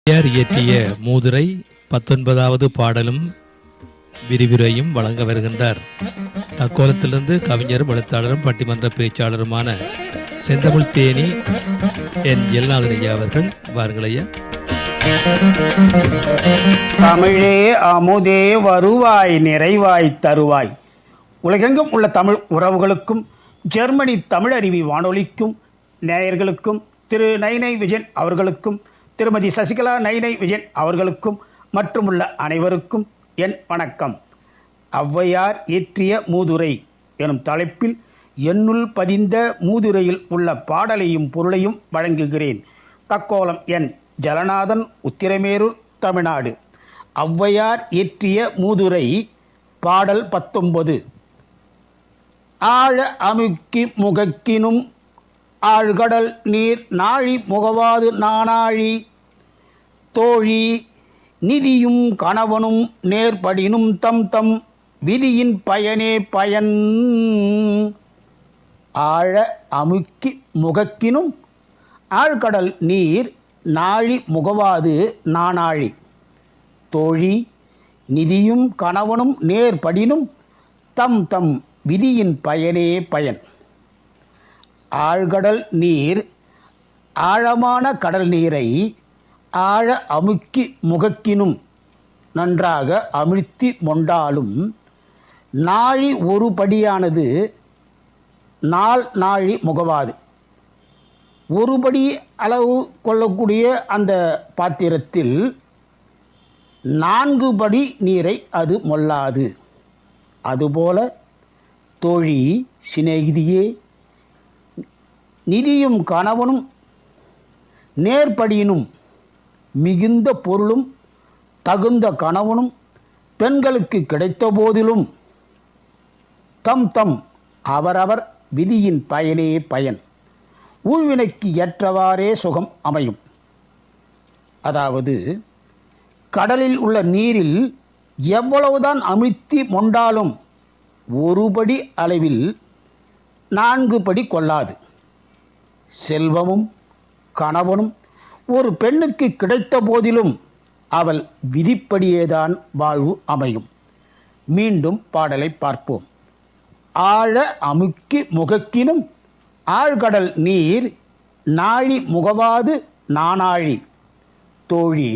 இயற்றிய மூதுரை 19வது பாடலும் விரிவுரையும் வழங்க வருகின்றார். தக்கோலத்திலிருந்து கவிஞரும் எழுத்தாளரும் பட்டிமன்ற பேச்சாளருமான செந்தமிழ் தேனி என் எல்லாதனையா அவர்கள். வாருங்களையா. தமிழே அமுதே வருவாய் நிறைவாய் தருவாய். உலகெங்கும் உள்ள தமிழ் உறவுகளுக்கும் ஜெர்மனி தமிழருவி வானொலிக்கும் நேயர்களுக்கும் திரு நைனை விஜயன் அவர்களுக்கும் திருமதி சசிகலா நைனை விஜயன் அவர்களுக்கும் மற்றும் உள்ள அனைவருக்கும் என் வணக்கம். ஔவையார் இயற்றிய மூதுரை எனும் தலைப்பில் என்னுள் பதிந்த மூதுரையில் உள்ள பாடலையும் பொருளையும் வழங்குகிறேன். தக்கோலம் என் ஜலநாதன், உத்திரமேரூர், தமிழ்நாடு. ஔவையார் இயற்றிய மூதுரை பாடல் 19. ஆழ அமுக்கி முகக்கினும் ஆழ்கடல் நீர் நாழி முகவாது நானாழி தோழி நிதியும் கணவனும் நேர்படினும் தம் தம் விதியின் பயனே பயன். ஆழ அமுக்கி முகக்கினும் ஆழ்கடல் நீர் நாழி முகவாது நானாழி தோழி நிதியும் கணவனும் நேர்படினும் தம் தம் விதியின் பயனே பயன். ஆழ்கடல் நீர் ஆழமான கடல் நீரை ஆழ அமுக்கி முகக்கினும் நன்றாக அமிழ்த்தி மொண்டாலும் நாழி ஒரு படியானது நாழி முகவாது. ஒரு படி அளவு கொள்ளக்கூடிய அந்த பாத்திரத்தில் 4 படி நீரை அது மொள்ளாது. அதுபோல தோழி சிநேகிதியே நிதியும் கணவனும் நேர்படியினும் மிகுந்த பொருளும் தகுந்த கணவனும் பெண்களுக்கு கிடைத்த போதிலும் தம் தம் அவரவர் விதியின் பயனே பயன். ஊழ்வினைக்கு ஏற்றவாறே சுகம் அமையும். அதாவது கடலில் உள்ள நீரில் எவ்வளவுதான் அமிழ்த்தி மொண்டாலும் ஒரு படி அளவில் 4 படி கொள்ளாது. செல்வமும் கணவனும் ஒரு பெண்ணுக்கு கிடைத்த போதிலும் அவள் விதிப்படியேதான் வாழ்வு அமையும். மீண்டும் பாடலை பார்ப்போம். ஆழ அமுக்கி முகக்கினும் ஆழ்கடல் நீர் நாழி முகவாது நானாழி தோழி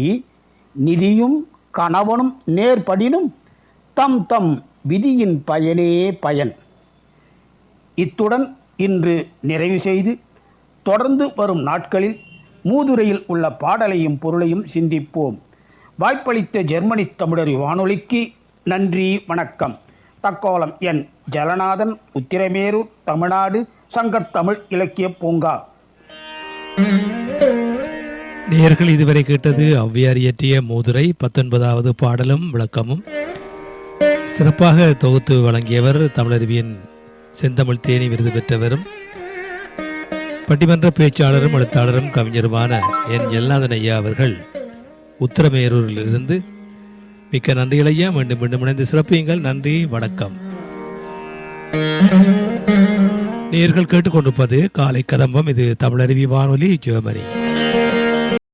நிதியும் கணவனும் நேர்படினும் தம் தம் விதியின் பயனே பயன். இத்துடன் இன்று நிறைவு செய்து தொடர்ந்து வரும் நாட்களில் மூதுரையில் உள்ள பாடலையும் பொருளையும் சிந்திப்போம். வாய்ப்பளித்த ஜெர்மனி தமிழர் வானொலிக்கு நன்றி, வணக்கம். தக்கோலம் என் ஜலநாதன், உத்திரமேரூர், தமிழ்நாடு. சங்கத்தமிழ் இலக்கிய பூங்கா. நேயர்கள் இதுவரை கேட்டது ஔவையார் இயற்றிய மூதுரை 19வது பாடலும் விளக்கமும். சிறப்பாக தொகுத்து வழங்கியவர் தமிழருவியின் செந்தமிழ் தேனி விருது பெற்றவரும் பட்டிமன்ற பேச்சாளரும் எழுத்தாளரும் கவிஞருமான என் எல்லாதன் ஐயா அவர்கள் உத்திரமேரூரிலிருந்து. மிக்க நன்றிகள் ஐயா. மீண்டும் மீண்டும் இணைந்து சிறப்பியுங்கள். நன்றி, வணக்கம். நேயர்கள் கேட்டுக்கொண்டிருப்பது காலை கதம்பம். இது தமிழருவி வானொலி, ஜெர்மனி.